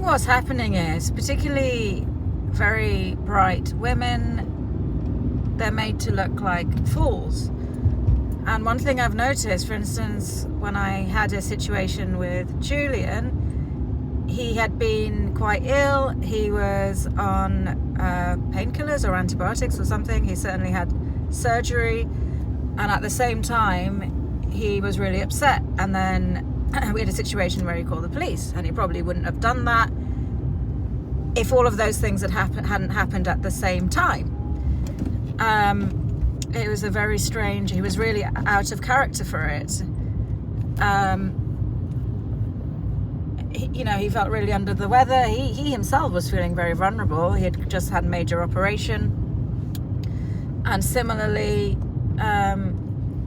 think what's happening is, particularly very bright women, they're made to look like fools. And one thing I've noticed, for instance, when I had a situation with Julian, he had been quite ill. He was on painkillers or antibiotics or something. He certainly had surgery. And at the same time, he was really upset. And then we had a situation where he called the police, and he probably wouldn't have done that if all of those things hadn't happened at the same time. It was a very strange, he was really out of character for it. He felt really under the weather. He himself was feeling very vulnerable. He had just had a major operation. And similarly,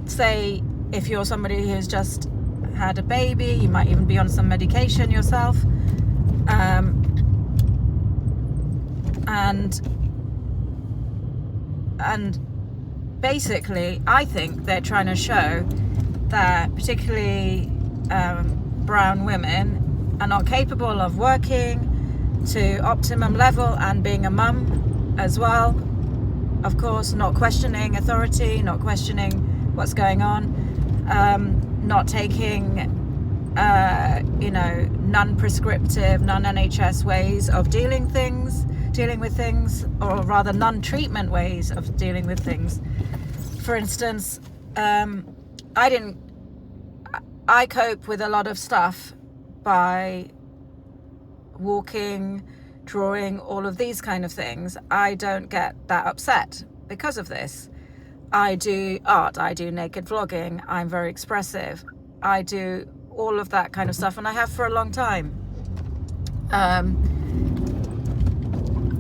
say if you're somebody who's just had a baby, you might even be on some medication yourself. And basically, I think they're trying to show that particularly brown women are not capable of working to optimum level and being a mum as well. Of course, not questioning authority, not questioning what's going on, not taking non-prescriptive, non-NHS ways of dealing with things, or rather non-treatment ways of dealing with things. For instance, I cope with a lot of stuff by walking, drawing, all of these kind of things. I don't get that upset because of this. I do art, I do naked vlogging, I'm very expressive. I do all of that kind of stuff, and I have for a long time.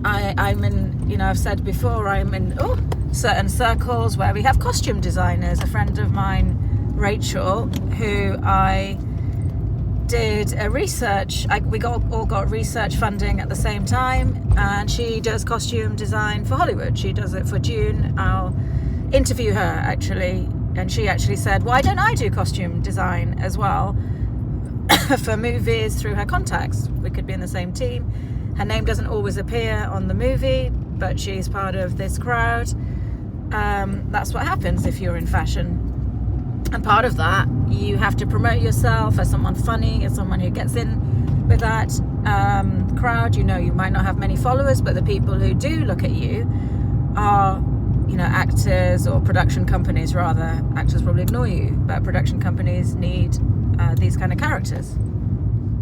I'm in, I've said before, I'm in certain circles where we have costume designers. A friend of mine, Rachel, who I did a research, we all got research funding at the same time, and she does costume design for Hollywood. She does it for June. I'll interview her actually, and she actually said, why don't I do costume design as well for movies through her contacts? We could be in the same team. Her name doesn't always appear on the movie, but she's part of this crowd. That's what happens if you're in fashion. And part of that, you have to promote yourself as someone funny, as someone who gets in with that crowd. You might not have many followers, but the people who do look at you are, actors or production companies rather. Actors probably ignore you, but production companies need these kind of characters.